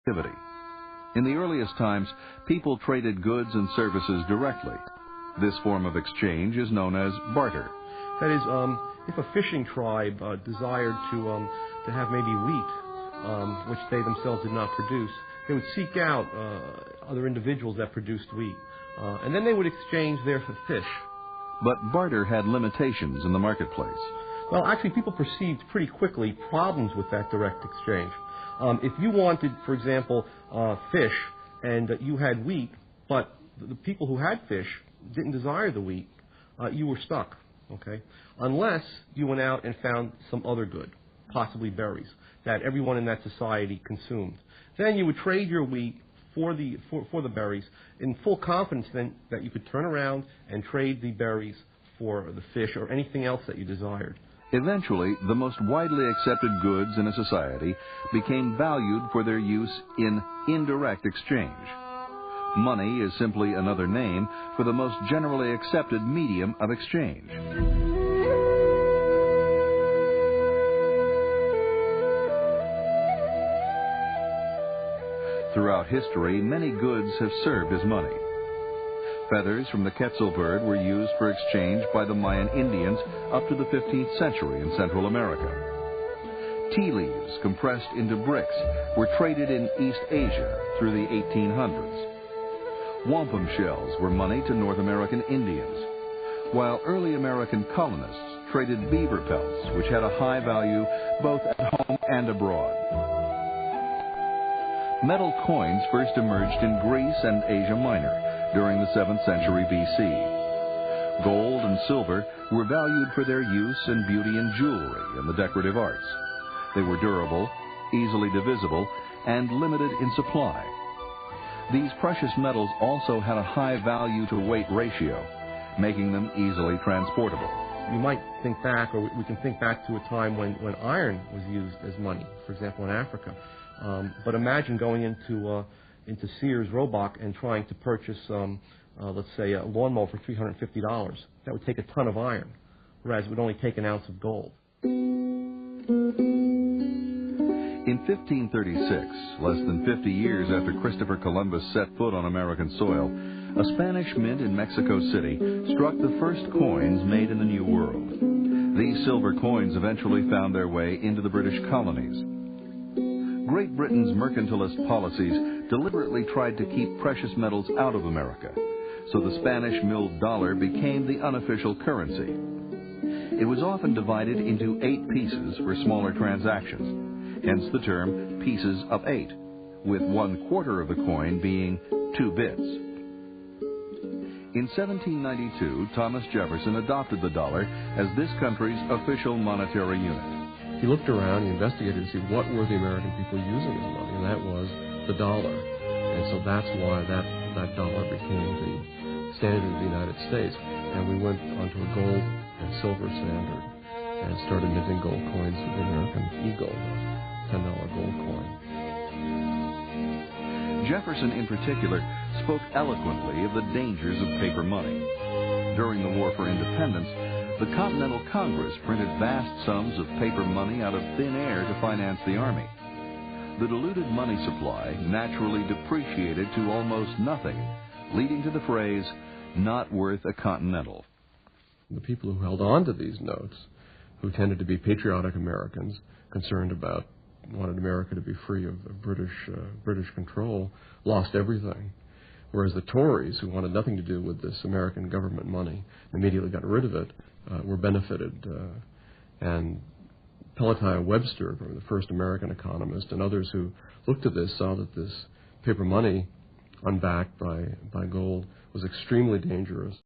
activity. In the earliest times, people traded goods and services directly. This form of exchange is known as barter. That is, if a fishing tribe desired to have maybe wheat, which they themselves did not produce, they would seek out other individuals that produced wheat, and then they would exchange there for fish. But barter had limitations in the marketplace. Well, actually, people perceived pretty quickly problems with that direct exchange. If you wanted, for example, fish, and you had wheat, but the people who had fish didn't desire the wheat, you were stuck, okay? Unless you went out and found some other good, possibly berries, that everyone in that society consumed. Then you would trade your wheat for the berries in full confidence then that you could turn around and trade the berries for the fish or anything else that you desired. Eventually, the most widely accepted goods in a society became valued for their use in indirect exchange. Money is simply another name for the most generally accepted medium of exchange. Throughout history, many goods have served as money. Feathers from the quetzal bird were used for exchange by the Mayan Indians up to the 15th century in Central America. Tea leaves compressed into bricks were traded in East Asia through the 1800s. Wampum shells were money to North American Indians, while early American colonists traded beaver pelts, which had a high value both at home and abroad. Metal coins first emerged in Greece and Asia Minor during the 7th century BC. Gold and silver were valued for their use in beauty and jewelry and the decorative arts. They were durable, easily divisible, and limited in supply. These precious metals also had a high value-to-weight ratio, making them easily transportable. You might think back, or we can think back to a time when iron was used as money, for example, in Africa. But imagine going into Sears Roebuck and trying to purchase, let's say, a lawnmower for $350. That would take a ton of iron, whereas it would only take an ounce of gold. In 1536, less than 50 years after Cristòfor Columbus set foot on American soil, a Spanish mint in Mexico City struck the first coins made in the New World. These silver coins eventually found their way into the British colonies. Great Britain's mercantilist policies deliberately tried to keep precious metals out of America, so the Spanish milled dollar became the unofficial currency. It was often divided into 8 pieces for smaller transactions, hence the term pieces of 8, with 1/4 of the coin being 2 bits. In 1792, Thomas Jefferson adopted the dollar as this country's official monetary unit. He looked around, he investigated to see what were the American people using as money, and that was the dollar. And so that's why that dollar became the standard of the United States. And we went onto a gold and silver standard and started minting gold coins with the American eagle, $10 gold coin. Jefferson, in particular, spoke eloquently of the dangers of paper money. During the War for Independence, the Continental Congress printed vast sums of paper money out of thin air to finance the Army. The diluted money supply naturally depreciated to almost nothing, leading to the phrase, "not worth a continental." The people who held on to these notes, who tended to be patriotic Americans, concerned about, wanted America to be free of British control, lost everything. Whereas the Tories, who wanted nothing to do with this American government money, immediately got rid of it, were benefited. And Pelatiah Webster, the first American economist, and others who looked at this saw that this paper money, unbacked by gold, was extremely dangerous.